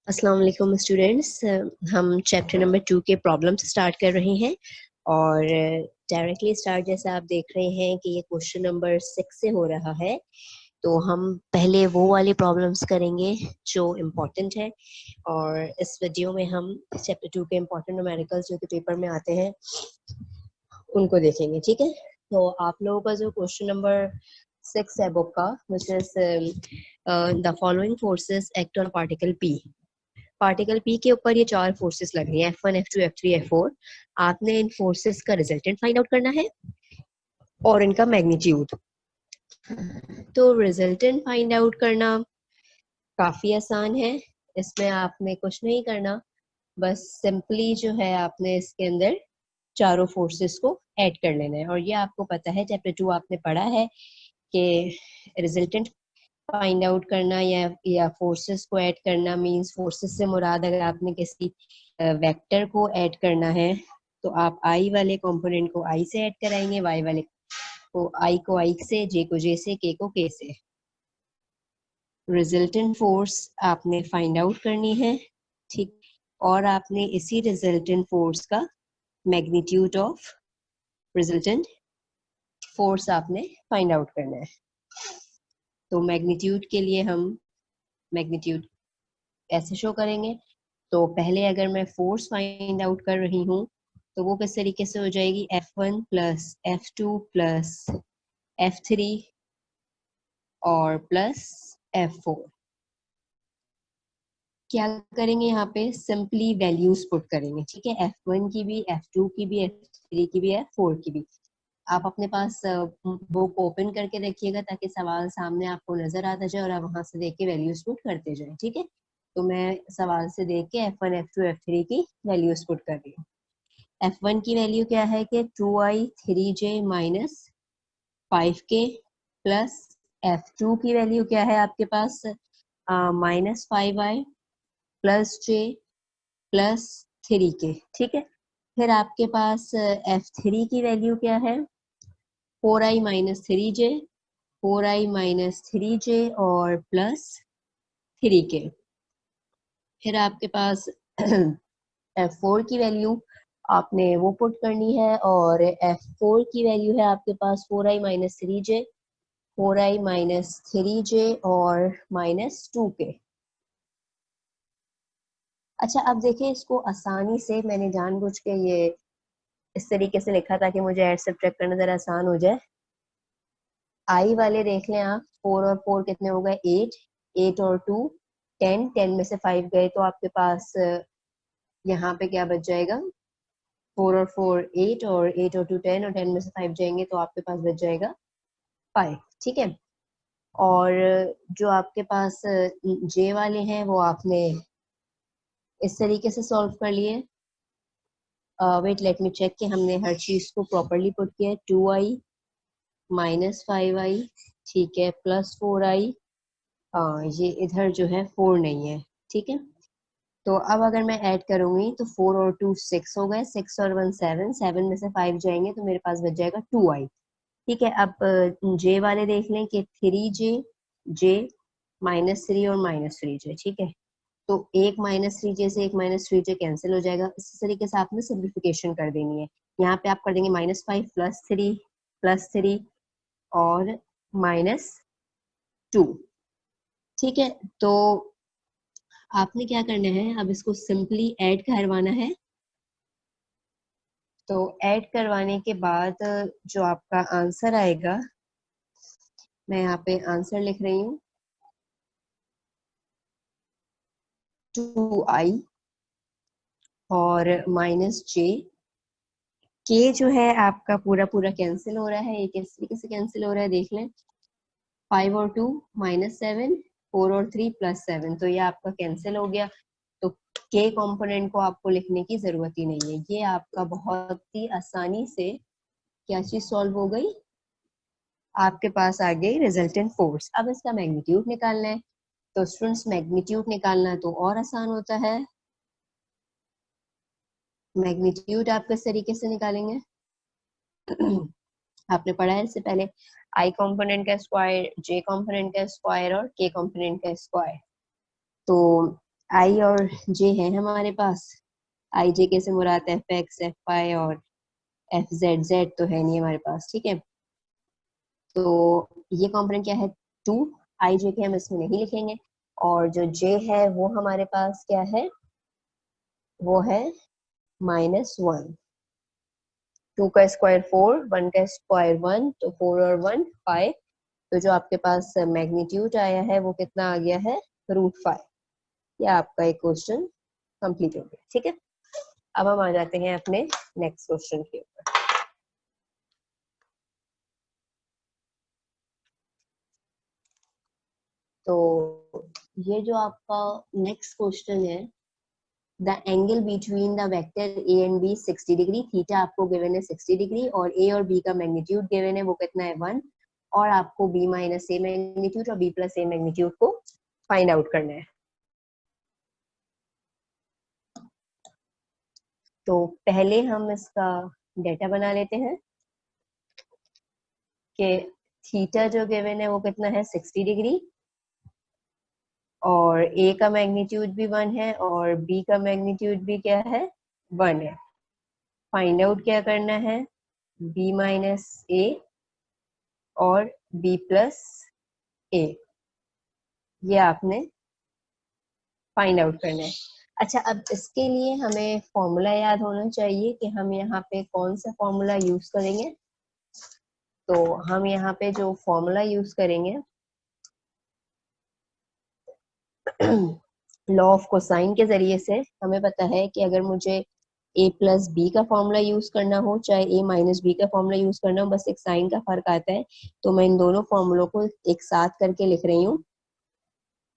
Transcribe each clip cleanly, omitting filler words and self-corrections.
अस्सलाम वालेकुम स्टूडेंट्स। हम चैप्टर नंबर 2 के प्रॉब्लम स्टार्ट कर रहे हैं और डायरेक्टली स्टार्ट जैसा आप देख रहे हैं कि ये क्वेश्चन नंबर 6 से हो रहा है। तो हम पहले वो वाले प्रॉब्लम्स करेंगे जो इम्पोर्टेंट है और इस वीडियो में हम चैप्टर 2 के इम्पोर्टेंट न्यूमेरिकल्स जो कि पेपर में आते हैं उनको देखेंगे। ठीक है, तो आप लोगों का जो क्वेश्चन नंबर 6 है बुक का, which is the following forces act on particle P. Particle P के ऊपर ये 4 फोर्सेस लग रही हैं, F1 F2 F3 F4। आपने इन फोर्सेस का रिजल्टेंट फाइंड आउट करना है और इनका मैग्नीट्यूड। तो रिजल्टेंट फाइंड आउट करना काफी आसान है, इसमें आपने कुछ नहीं करना, बस सिंपली जो है आपने इसके अंदर चारों फोर्सेस को ऐड कर लेना है। और ये आपको पता है, चैप्टर 2 आपने पढ़ा है कि रिजल्टेंट फाइंड आउट करना या फोर्सेस को ऐड करना मींस, फोर्सेस से मुराद अगर आपने किसी वेक्टर को ऐड करना है तो आप आई वाले कंपोनेंट को आई से ऐड कराएंगे, वाई वाले को आई से, जे को जे से, के को के से। रिजल्टेंट फोर्स आपने फाइंड आउट करनी है, ठीक, और आपने इसी रिजल्टेंट फोर्स का मैग्नीट्यूड ऑफ रिजल्टेंट फोर्स आपने फाइंड आउट करना है। तो मैग्नीट्यूड के लिए हम मैग्नीट्यूड ऐसे शो करेंगे। तो पहले अगर मैं फोर्स फाइंड आउट कर रही हूँ तो वो किस तरीके से हो जाएगी, F1 plus F2 plus F3 और प्लस F4। क्या करेंगे यहाँ पे, सिंपली वैल्यूज पुट करेंगे। ठीक है, F1 की भी, F2 की भी, F3 की भी, F4 की भी। आप अपने पास बुक ओपन करके रखिएगा ताकि सवाल सामने आपको नजर आता जाए और आप वहां से देख के वैल्यूज पुट करते जाए। ठीक है, तो मैं सवाल से देख के F1 F2 F3 की वैल्यूज पुट कर रही हूँ। F1 की वैल्यू क्या है कि 2i 3j minus 5k plus F2 की वैल्यू क्या है आपके पास, -5i plus j plus 3k। ठीक है, फिर आपके पास F3 की वैल्यू क्या है, 4i minus 3j, 4i minus 3j और प्लस 3k। फिर आपके पास F4 की वैल्यू आपने वो पुट करनी है और F4 की वैल्यू है आपके पास 4i minus 3j, 4i minus 3j और -2k। अच्छा, अब देखिए, इसको आसानी से मैंने जानबूझ के ये इस तरीके से लिखा ताकि मुझे ऐड सब्ट्रैक्ट करना जरा आसान हो जाए। आई वाले देख लें आप, 4 और 4 कितने हो गए, 8, 8 और 2 10, 10 में से 5 गए तो आपके पास यहाँ पे क्या बच जाएगा, 4 और 4 8 और 8 और 2 10 और 10 में से 5 जाएंगे तो आपके पास बच जाएगा 5। ठीक है, और जो आपके पास जे वाले हैं वो आपने इस तरीके से सॉल्व कर लिए। वेट, लेट मी चेक कि हमने हर चीज को प्रॉपरली पुट किया है। 2i माइनस 5i, ठीक है, प्लस 4i, ये इधर जो है 4 नहीं है। ठीक है, तो अब अगर मैं ऐड करूंगी तो 4 और 2 6 हो गए, 6 और 1 7, 7 में से 5 जाएंगे तो मेरे पास बच जाएगा 2i। ठीक है, अब जे वाले देख लें कि 3j, जे -3 और -3j। ठीक है, तो एक -3j से एक -3j कैंसिल हो जाएगा। इसी तरीके से आपने सिंप्लीफिकेशन कर देनी है। यहाँ पे आप कर देंगे -5 प्लस 3 और -2। ठीक है, तो आपने क्या करना है, अब इसको सिंपली ऐड करवाना है। तो ऐड करवाने के बाद जो आपका आंसर आएगा, मैं यहाँ पे आंसर लिख रही हूँ, 2i और -j। के जो है आपका पूरा पूरा कैंसिल हो रहा है, ये किस तरीके से कैंसिल हो रहा है देख लें, 5 और 2 -7, 4 और 3 +7, तो ये आपका कैंसिल हो गया। तो के कंपोनेंट को आपको लिखने की जरूरत ही नहीं है, ये आपका बहुत ही आसानी से क्या चीज सॉल्व हो गई, आपके पास आ गई रिजल्टेंट फोर्स। अब इसका मैग्नीट्यूड निकालना है, तो स्टूडेंट्स मैग्नीट्यूड निकालना तो और आसान होता है। मैग्नीट्यूड आप किस तरीके से निकालेंगे आपने पढ़ा है इससे पहले, आई कंपोनेंट का स्क्वायर, जे कंपोनेंट का स्क्वायर और के कंपोनेंट का स्क्वायर। तो आई और जे है हमारे पास। आई जे के से मुराद एफ एक्स एफ वाई और एफ जेड, जेड तो है नहीं हमारे पास, ठीक है। तो ये कॉम्पोनेंट क्या है, 2। आई जे के हम इसमें नहीं लिखेंगे, और जो जे है वो हमारे पास क्या है, वो है -1। 2 का स्क्वायर 4, 1 का स्क्वायर 1, तो 4 और 1 5। तो जो आपके पास मैग्नीट्यूड आया है वो कितना आ गया है, √5। ये आपका एक क्वेश्चन कंप्लीट हो गया, ठीक है। अब हम आ जाते हैं अपने नेक्स्ट क्वेश्चन के ऊपर। तो ये जो आपका नेक्स्ट क्वेश्चन है, the angle between the vector A and B 60 degree, theta आपको गिवन है 60 डिग्री, और ए और बी का मैग्नीट्यूड गिवन है वो कितना है 1, और आपको बी माइनस ए मैग्नीट्यूड और बी प्लस ए मैग्नीट्यूड को फाइंड आउट करना है। तो पहले हम इसका डेटा बना लेते हैं कि थीटा जो गिवन है वो कितना है 60 डिग्री, और ए का मैग्नीट्यूड भी 1 है और बी का मैग्नीट्यूड भी क्या है 1 है। फाइंड आउट क्या करना है, बी माइनस ए और बी प्लस ए, ये आपने फाइंड आउट करना है। अच्छा, अब इसके लिए हमें फॉर्मूला याद होना चाहिए कि हम यहाँ पे कौन सा फॉर्मूला यूज करेंगे। तो हम यहाँ पे जो फॉर्मूला यूज करेंगे लॉ ऑफ कोसाइन के जरिए से, हमें पता है कि अगर मुझे ए प्लस बी का फॉर्मूला यूज करना हो, चाहे ए माइनस बी का फॉर्मूला यूज करना हो, बस एक साइन का फर्क आता है। तो मैं इन दोनों फॉर्मूलों को एक साथ करके लिख रही हूँ,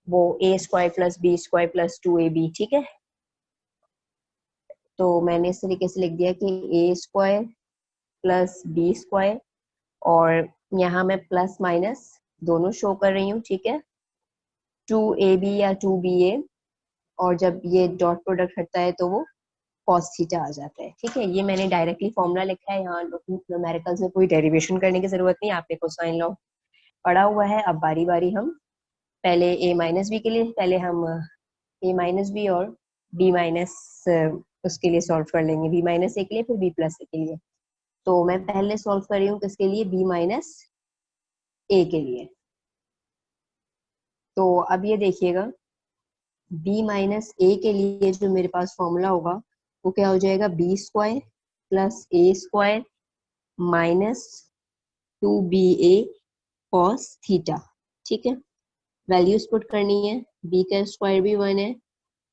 वो a square plus b square plus 2ab, ठीक है। तो मैंने इस तरीके से लिख दिया कि ए स्क्वायर प्लस बी स्क्वायर, और यहाँ मैं प्लस माइनस दोनों शो कर रही हूँ, ठीक है। 2ab या 2ba, और जब ये डॉट प्रोडक्ट हटता है तो वो cos थीटा आ जाता है, ठीक है। ये मैंने डायरेक्टली फॉर्मूला लिखा है, यहाँ न्यूमेरिकल्स में कोई डेरिवेशन करने की जरूरत नहीं, आपने कोसाइन लॉ पढ़ा हुआ है। अब बारी बारी हम पहले ए माइनस बी के लिए, पहले हम ए माइनस बी और बी माइनस उसके लिए सॉल्व कर लेंगे, बी माइनस ए के लिए, फिर बी प्लस ए के लिए। तो मैं पहले सॉल्व कर रही हूँ किसके लिए, बी माइनस ए के लिए। तो अब ये देखिएगा, बी माइनस ए के लिए जो मेरे पास फॉर्मूला होगा वो क्या हो जाएगा, b square plus a square minus 2ba cos theta, ठीक है। वैल्यूज पुट करनी है, बी का स्क्वायर भी 1 है,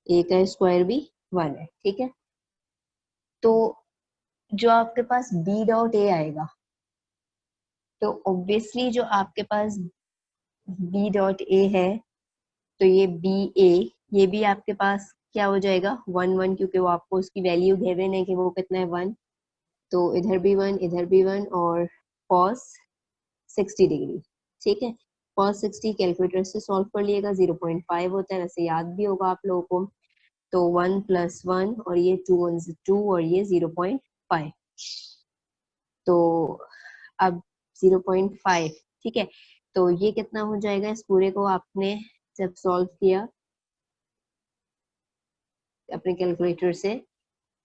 ए का स्क्वायर भी 1 है, ठीक है। तो जो आपके पास बी डॉट ए आएगा, तो ऑब्वियसली जो आपके पास बी डॉट ए है, तो ये बी ए, ये भी आपके पास क्या हो जाएगा 1 1, क्योंकि वो आपको उसकी वैल्यू गिवन है कि वो कितना है 1। तो इधर भी 1 इधर भी 1, और cos 60 डिग्री, ठीक है। cos 60 कैलकुलेटर से सॉल्व कर लिएगा, 0.5 होता है, वैसे याद भी होगा आप लोगों को। तो 1 + 1, और ये 2 1 2, और ये 0.5। तो अब 0.5, ठीक है। तो ये कितना हो जाएगा, इस पूरे को आपने जब सॉल्व किया अपने कैलकुलेटर से,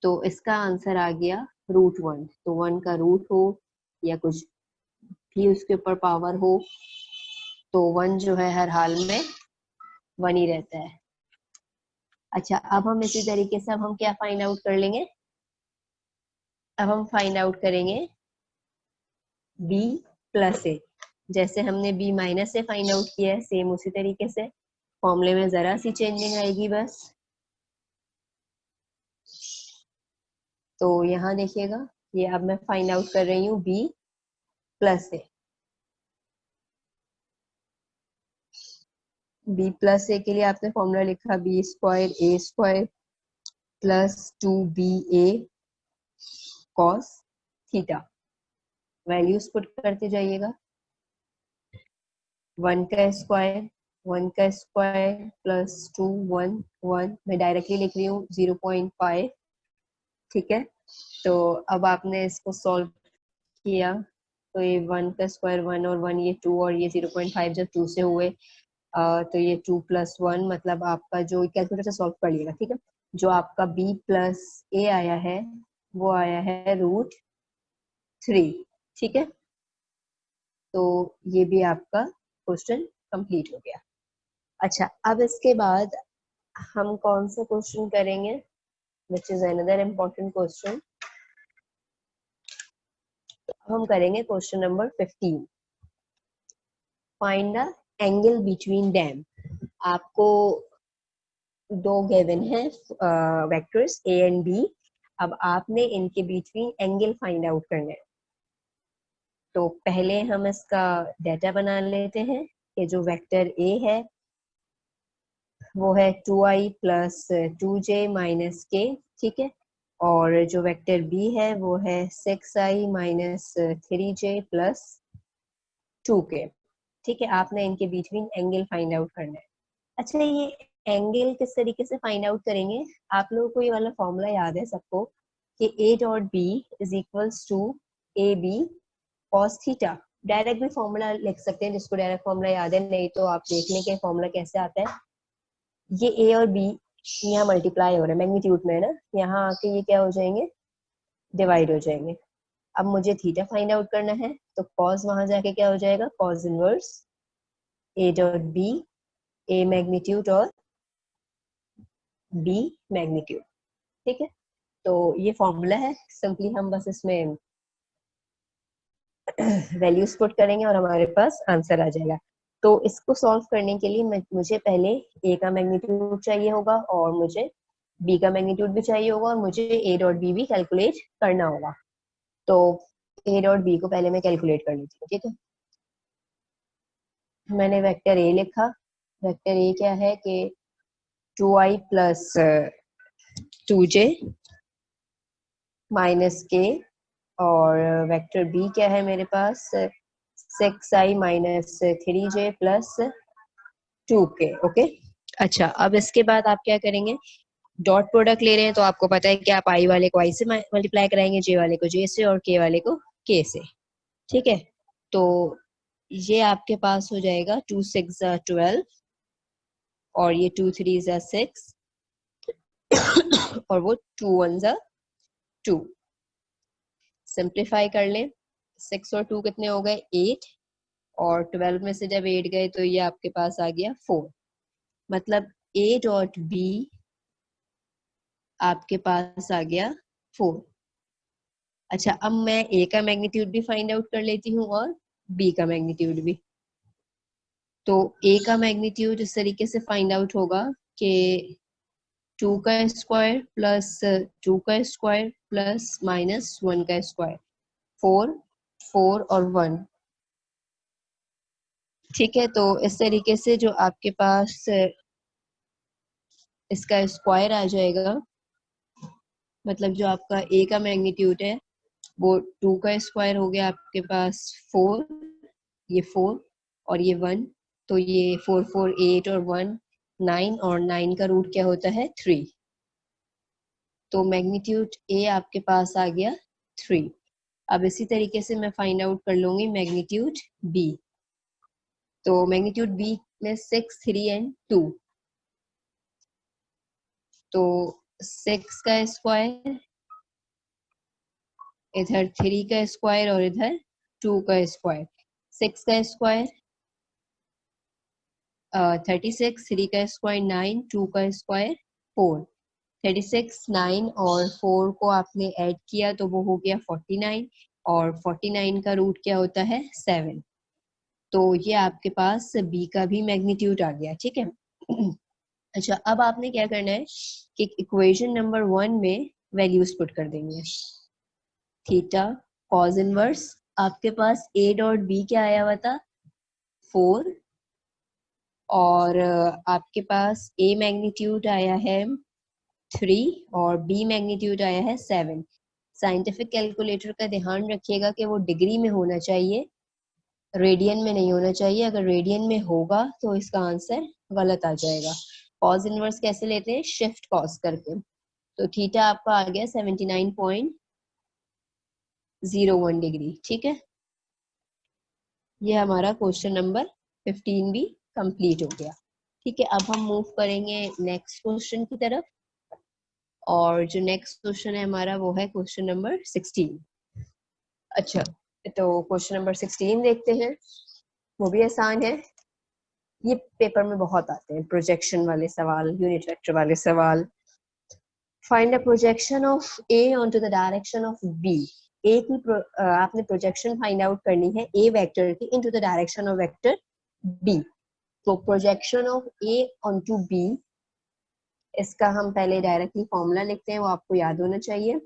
तो इसका आंसर आ गया √1। तो 1 का रूट हो या कुछ भी उसके ऊपर पावर हो, तो 1 जो है हर हाल में 1 ही रहता है। अच्छा, अब हम इसी तरीके से अब हम क्या फाइंड आउट कर लेंगे, अब हम फाइंड आउट करेंगे बी प्लस ए। जैसे हमने बी माइनस से फाइंड आउट किया है, सेम उसी तरीके से फॉर्मूले में जरा सी चेंजिंग आएगी बस। तो यहाँ देखिएगा, ये अब मैं फाइंड आउट कर रही हूँ b plus a. B plus a के लिए आपने फॉर्मूला लिखा, b square a square plus 2ba cos theta. Values put करते जाइएगा, 1 का स्क्वायर 1 का स्क्वायर प्लस 2 1 1, मैं डायरेक्टली लिख रही हूँ 0.5, ठीक है। तो अब आपने इसको सॉल्व किया, तो ये 1 का स्क्वायर 1 और 1, ये 2, और ये 0.5 जब 2 से हुए तो ये 2+1 मतलब आपका जो कैलकुलेटर से सॉल्व कर लिएगा, ठीक है। जो आपका b+a आया है वो आया है √3, ठीक है। तो ये भी आपका क्वेश्चन कंप्लीट हो गया। अच्छा, अब इसके बाद हम कौन सा क्वेश्चन करेंगे, which is another important question. हम करेंगे question number 15, find the angle between them. आपको दो गिवन है वेक्टर्स ए एंड बी, अब आपने इनके बिटवीन एंगल फाइंड आउट करना है। तो पहले हम इसका डेटा बना लेते हैं कि जो वेक्टर ए है वो है 2i + 2j - k, ठीक है। और जो वेक्टर बी है वो है 6i - 3j + 2k, ठीक है। आपने इनके बिटवीन एंगल फाइंड आउट करना है। अच्छा, ये एंगल किस तरीके से फाइंड आउट करेंगे, आप लोगों को ये वाला फॉर्मूला याद है सबको कि A.B = AB cos theta. Direct भी फॉर्मूला लिख सकते हैं जिसको डायरेक्ट फॉर्मूला याद है, नहीं तो आप देख लें कि फॉर्मूला कैसे आता है। ये A और B यहाँ मल्टीप्लाई हो रहा है मैग्नीट्यूड में, है ना, यहाँ आके ये क्या हो जाएंगे, डिवाइड हो जाएंगे। अब मुझे थीटा फाइंड आउट करना है, तो कॉस वहां जाके क्या हो जाएगा, cos inverse A.B, A magnitude और B मैग्नीट्यूड, ठीक है। तो ये फॉर्मूला है, सिंपली हम बस इसमें वैल्यूज पुट करेंगे और हमारे पास आंसर आ जाएगा। तो इसको सॉल्व करने के लिए मुझे पहले ए का मैग्नीट्यूड चाहिए होगा और मुझे बी का मैग्नीट्यूड भी चाहिए होगा और मुझे A.B भी कैलकुलेट करना होगा। तो A.B को पहले मैं कैलकुलेट कर लेती हूँ, ठीक है। मैंने वेक्टर ए लिखा। वेक्टर ए क्या है कि 2i + 2j - k, और वेक्टर बी क्या है मेरे पास 6i - 3j + 2k, ओके। अच्छा, अब इसके बाद आप क्या करेंगे, डॉट प्रोडक्ट ले रहे हैं तो आपको पता है कि आप आई वाले को आई से मल्टीप्लाई कराएंगे, जे वाले को जे से और के वाले को के से, ठीक है। तो ये आपके पास हो जाएगा 2 6 12 और ये 2 3 6 और वो 2 1 2। सिंप्लीफाई कर लें, 6 और 2 कितने हो गए 8, और 12 में से जब 8 गए तो ये आपके पास आ गया 4, मतलब A.B आपके पास आ गया 4। अच्छा, अब मैं ए का मैग्नीट्यूड भी फाइंड आउट कर लेती हूँ और बी का मैग्नीट्यूड भी। तो ए का मैग्नीट्यूड इस तरीके से फाइंड आउट होगा कि 2 का स्क्वायर प्लस 2 का स्क्वायर प्लस -1 का स्क्वायर, 4 4 और 1, ठीक है। तो इस तरीके से जो आपके पास इसका स्क्वायर आ जाएगा, मतलब जो आपका ए का मैग्नीट्यूड है वो 2 का स्क्वायर हो गया आपके पास 4, ये 4 और ये 1, तो ये 4 4 8 और 1 9, और 9 का रूट क्या होता है 3। तो मैग्नीट्यूड ए आपके पास आ गया 3। अब इसी तरीके से मैं फाइंड आउट कर लूंगी मैग्नीट्यूड बी। तो मैग्नीट्यूड बी में 6 3 एंड 2, तो 6 का स्क्वायर, इधर 3 का स्क्वायर और इधर 2 का स्क्वायर। 6 का स्क्वायर 36, 3 का स्क्वायर 9, 2 का स्क्वायर 4। 36 9 और 4 को आपने ऐड किया तो वो हो गया 49, और 49 का रूट क्या होता है 7। तो ये आपके पास बी का भी मैग्नीट्यूड आ गया, ठीक है। अच्छा, अब आपने क्या करना है कि इक्वेशन नंबर 1 में वैल्यूज पुट कर देंगे। थीटा कॉस इनवर्स, आपके पास A.B क्या आया हुआ था 4, और आपके पास A मैग्नीट्यूड आया है 3 और B मैग्नीट्यूड आया है 7। साइंटिफिक कैलकुलेटर का ध्यान रखिएगा कि वो डिग्री में होना चाहिए, रेडियन में नहीं होना चाहिए। अगर रेडियन में होगा तो इसका आंसर गलत आ जाएगा। कॉस इनवर्स कैसे लेते हैं, शिफ्ट कॉस करके। तो थीटा आपका आ गया 79.01 डिग्री, ठीक है। ये हमारा क्वेश्चन नंबर 15 भी कंप्लीट हो गया। ठीक है, अब हम मूव करेंगे नेक्स्ट क्वेश्चन की तरफ, और जो नेक्स्ट क्वेश्चन है हमारा वो है क्वेश्चन नंबर 16। अच्छा, तो क्वेश्चन नंबर 16 देखते हैं, वो भी आसान है। ये पेपर में बहुत आते हैं, प्रोजेक्शन वाले सवाल, यूनिट वेक्टर वाले सवाल। Find the projection of a onto the direction of b. A की आपने प्रोजेक्शन फाइंड आउट करनी है ए वेक्टर की into the direction of vector b. तो projection of a onto b, इसका हम पहले डायरेक्टली फॉर्मूला लिखते हैं, वो आपको याद होना चाहिए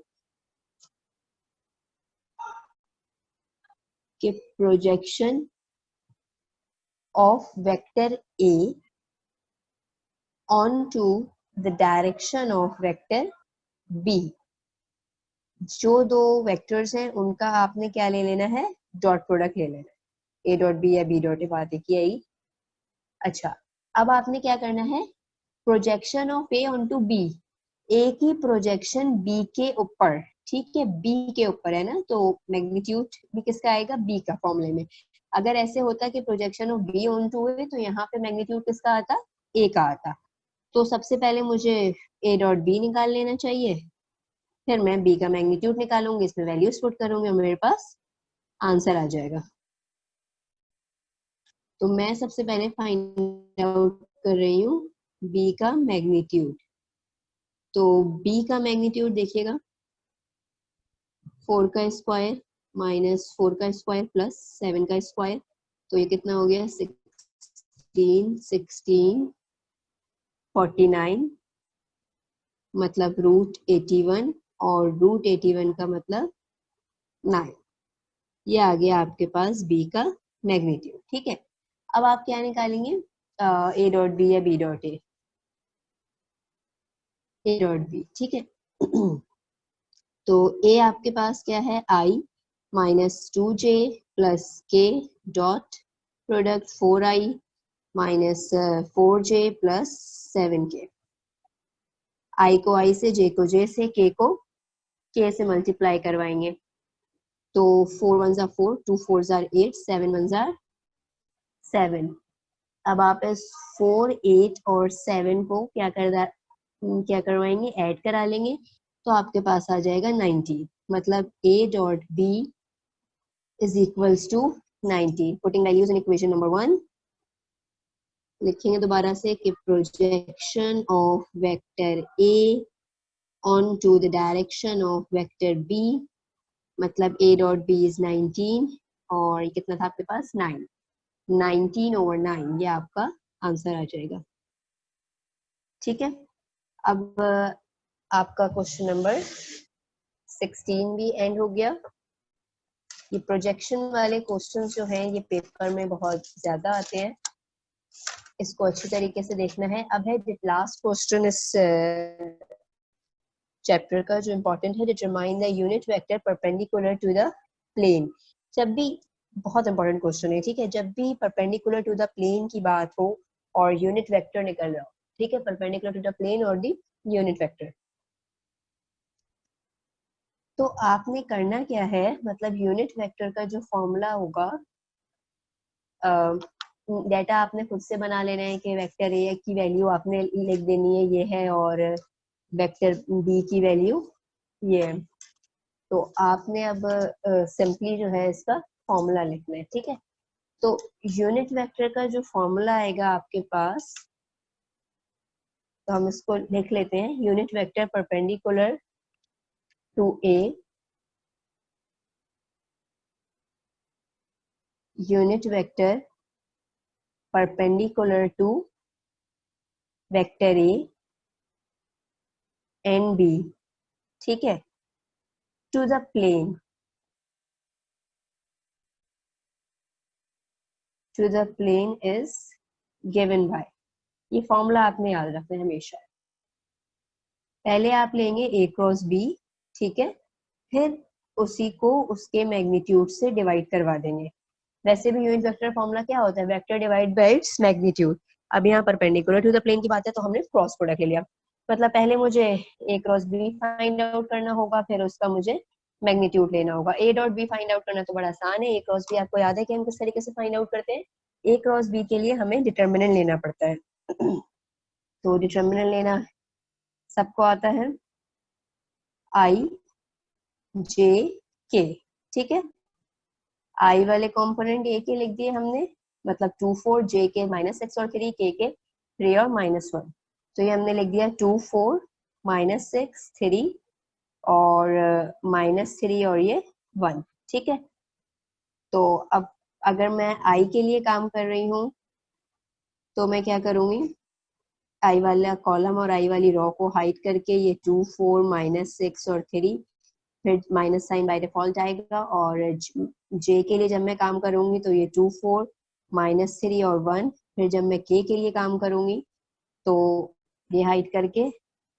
कि projection of vector A onto the direction of vector B. जो दो वेक्टर्स हैं उनका आपने क्या ले लेना है, डॉट प्रोडक्ट ले लेना है, ए डॉट बी या बी डॉट ए, बात एक ही आई। अच्छा, अब आपने क्या करना है, projection of a onto b, a की प्रोजेक्शन बी के ऊपर, ठीक है, बी के ऊपर है ना, तो मैग्नीट्यूड भी किसका आएगा, बी का फॉर्मूले में। अगर ऐसे होता कि प्रोजेक्शन ऑफ बी ऑनटू ए, तो यहाँ पे मैग्नीट्यूड किसका आता, ए का आता। तो सबसे पहले मुझे ए डॉट बी निकाल लेना चाहिए, फिर मैं बी का मैग्नीट्यूड निकालूंगी, इसमें वैल्यूज पुट करूंगी और मेरे पास आंसर आ जाएगा। तो मैं सबसे पहले फाइंड आउट कर रही हूँ बी का मैग्नीट्यूड। तो बी का मैग्नीट्यूड देखिएगा, 4 का स्क्वायर माइनस 4 का स्क्वायर प्लस 7 का स्क्वायर, तो ये कितना हो गया, 16 49, मतलब रूट 81, और रूट 81 का मतलब 9। ये आ गया आपके पास बी का मैग्नीट्यूड। ठीक है, अब आप क्या निकालेंगे, ए डॉट बी या B dot A, A dot B. ठीक है, तो ए आपके पास क्या है, i minus 2j plus k dot product 4i minus 4j plus 7k। I को आई से, जे को जे से, के को के से मल्टीप्लाई करवाएंगे, तो 4 1 4, 2 4 8, 7 1 7। अब आप इस 4 8 और 7 को क्या करवाएंगे, ऐड करा लेंगे, तो आपके पास आ जाएगा 90, मतलब a dot b is equals to 90। Putting values in equation number 1, लिखेंगे दोबारा से कि projection of vector a onto the direction of vector b, मतलब a डॉट b इज 19, और ये कितना था आपके पास, 9, 19/9, ये आपका आंसर आ जाएगा। ठीक है, अब आपका क्वेश्चन नंबर 16 भी एंड हो गया। ये प्रोजेक्शन वाले क्वेश्चंस जो हैं ये पेपर में बहुत ज्यादा आते हैं, इसको अच्छी तरीके से देखना है। अब है लास्ट क्वेश्चन इस चैप्टर का जो इम्पोर्टेंट है, determine the unit vector perpendicular to the plane. जब भी, बहुत इंपॉर्टेंट क्वेश्चन है, ठीक है, जब भी परपेंडिकुलर टू द प्लेन की बात हो और यूनिट वेक्टर निकल रहा हो, ठीक है, परपेंडिकुलर टू द प्लेन और द यूनिट वेक्टर, तो आपने करना क्या है, मतलब यूनिट वेक्टर का जो फॉर्मूला होगा, डेटा आपने खुद से बना लेना है कि वेक्टर ए की वैल्यू आपने लिख देनी है ये है, और वेक्टर बी की वैल्यू ये है। तो आपने अब सिंपली जो है इसका फॉर्मूला लिखना है। ठीक है, तो यूनिट वेक्टर का जो फॉर्मूला आएगा आपके पास, तो हम इसको लिख लेते हैं, unit vector perpendicular to A, unit vector perpendicular to vector A and B, ठीक है, to the plane, to the plane is given by, ये फॉर्मूला आपने याद रखना है हमेशा। पहले आप लेंगे a क्रॉस b, ठीक है, फिर उसी को उसके मैग्नीट्यूड से डिवाइड करवा देंगे। वैसे भी यूनिट वेक्टर फॉर्मूला क्या होता है, vector divide by its magnitude. अब यहाँ परपेंडिकुलर टू द प्लेन की बात है तो हमने क्रॉस प्रोडक्ट ले लिया, मतलब पहले मुझे a cross b find out करना होगा, फिर उसका मुझे मैग्नीट्यूड लेना होगा। a dot b find out करना तो बड़ा आसान है, a क्रॉस b आपको याद है कि हम किस तरीके से फाइंड आउट करते हैं, ए क्रॉस बी के लिए हमें डिटर्मिनेंट लेना पड़ता है। तो डिटर्मिनेंट लेना सबको आता है, आई जे के, ठीक है। आई वाले कंपोनेंट ए के लिख दिए हमने, मतलब 2 4 जे के -6 और 3 के 3 और -1। तो ये हमने लिख दिया 2 4 -6 3 और -3 और ये 1, ठीक है। तो अब अगर मैं आई के लिए काम कर रही हूँ तो मैं क्या करूंगी, आई वाला कॉलम और आई वाली रो को हाइड करके ये 2 4 -6 और 3, फिर माइनस साइन बाय डिफॉल्ट आएगा। और जे के लिए जब मैं काम करूंगी तो ये 2 4 -3 और 1, फिर जब मैं के लिए काम करूंगी तो ये हाइड करके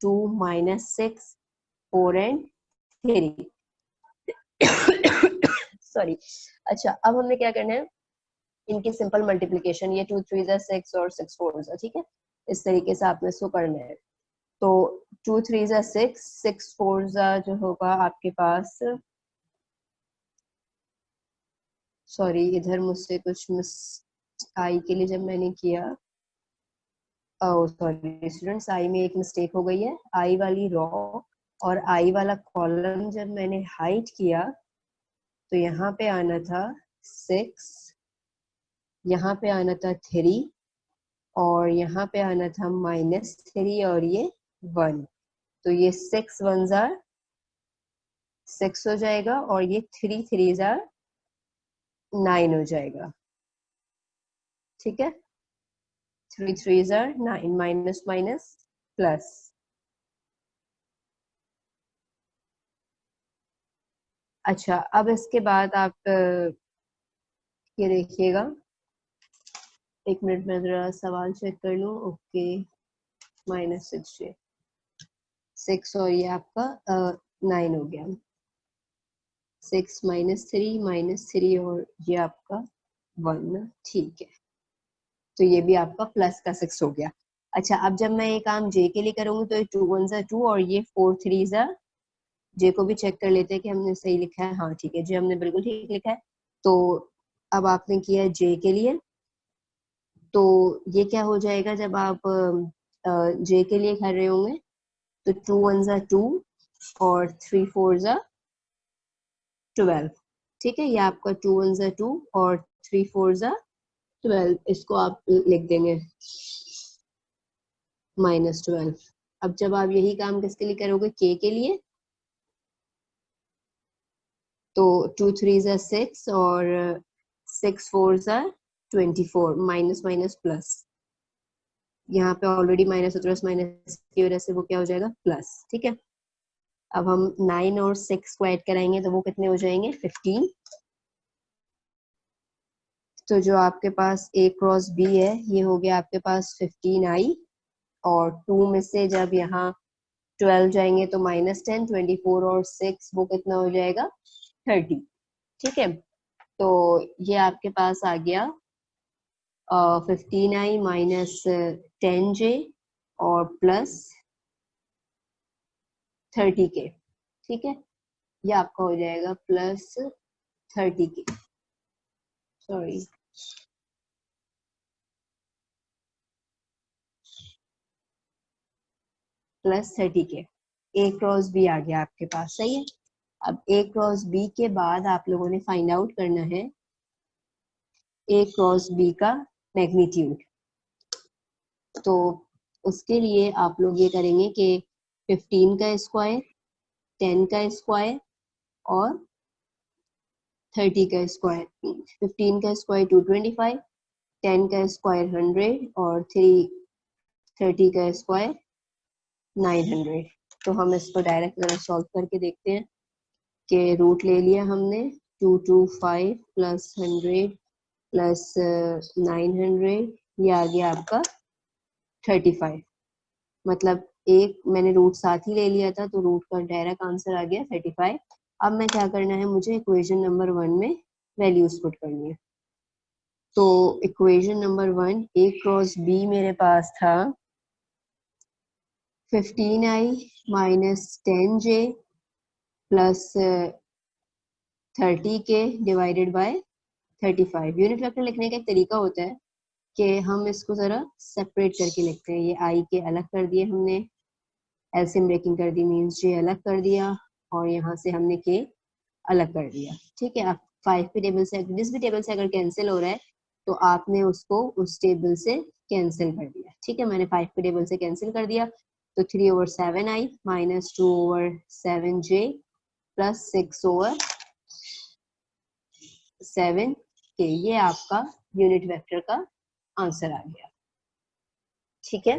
2 -6 4 एंड 3। सॉरी। अच्छा, अब हमें क्या करना है, इनकी सिंपल मल्टीप्लिकेशन, ये 2 3 6 और 6 4, ठीक है, इस तरीके से आपने इसको करना है। तो 2 3 6, 6 4 जो होगा आपके पास, सॉरी इधर मुझसे कुछ मिस, आई के लिए जब मैंने किया, सॉरी स्टूडेंट्स, आई में एक मिस्टेक हो गई है। आई वाली रो और आई वाला कॉलम जब मैंने हाइड किया तो यहाँ पे आना था 6, यहाँ पे आना था 3 और यहाँ पे आना था -3 और ये 1। तो ये 6 1 6 हो जाएगा और ये 3 3 9 हो जाएगा, ठीक है। 3 3 9, माइनस माइनस प्लस। अच्छा, अब इसके बाद आप ये देखिएगा, एक मिनट में जरा सवाल चेक कर लूं। ओके, -6 6 और ये आपका 9 हो गया। 6 -3 और ये आपका 1, ठीक है। तो ये भी आपका प्लस का 6 हो गया। अच्छा, अब जब मैं ये काम जे के लिए करूंगी तो ये 2 1 2 और ये 4 3 जे को भी चेक कर लेते हैं कि हमने सही लिखा है। हाँ ठीक है जी, हमने बिल्कुल ठीक लिखा है। तो अब आपने किया है जे के लिए, तो ये क्या हो जाएगा जब आप जे के लिए कर रहे होंगे, तो 2 1 2 और 3 4 12, ठीक है। ये आपका 2 1 2 और 3 4 12, इसको आप लिख देंगे -12। अब जब आप यही काम किसके लिए करोगे, के लिए, तो 2 3 6 और 6 4 24, माइनस माइनस प्लस। यहाँ पे ऑलरेडी माइनस है तो माइनस की वजह से वो क्या हो जाएगा, प्लस, ठीक है। अब हम 9 और 6 को ऐड कराएंगे तो वो कितने हो जाएंगे, 15। तो जो आपके पास ए क्रॉस बी है ये हो गया आपके पास 15i, और 2 में से जब यहाँ 12 जाएंगे तो -10, 24 और 6 वो कितना हो जाएगा, 30, ठीक है। तो ये आपके पास आ गया 15i -10j और प्लस 30k, ठीक है। ये आपका हो जाएगा plus 30k, sorry plus 30k। ए क्रॉस बी आ गया आपके पास, सही है। अब ए क्रॉस बी के बाद आप लोगों ने फाइंड आउट करना है ए क्रॉस बी का मैग्नीट्यूड। तो उसके लिए आप लोग ये करेंगे कि 15 का स्क्वायर, 10 का स्क्वायर और 30 का स्क्वायर। 15 का स्क्वायर 225, 10 का स्क्वायर 100 और 30 का स्क्वायर 900। तो हम इसको डायरेक्ट जरा सॉल्व करके देखते हैं कि रूट ले लिया हमने 225 प्लस 100 प्लस 900, ये आ गया आपका 35। मतलब एक मैंने रूट साथ ही ले लिया था तो रूट का डायरेक्ट आंसर आ गया 35। अब मैं क्या करना है, मुझे इक्वेशन नंबर 1 में वैल्यूज पुट करनी है। तो इक्वेशन नंबर 1, ए क्रॉस बी मेरे पास था 15i -10j plus 30k divided by 35। Unit vector लिखने का एक तरीका होता है कि हम इसको जरा सेपरेट करके लिखते हैं। ये आई के अलग कर दिए हमने, एलसीएम ब्रेकिंग कर दी, मीन्स जे अलग कर दिया, और यहाँ से हमने के अलग कर दिया। ठीक है, आप 5 के टेबल से जिस भी टेबल से अगर कैंसिल हो रहा है तो आपने उसको उस टेबल से कैंसिल कर दिया। ठीक है, मैंने 5 के टेबल से कैंसिल कर दिया, तो 3/7 आई माइनस 2/7 जे प्लस 6/7 के, ये आपका यूनिट वेक्टर का आंसर आ गया। ठीक है,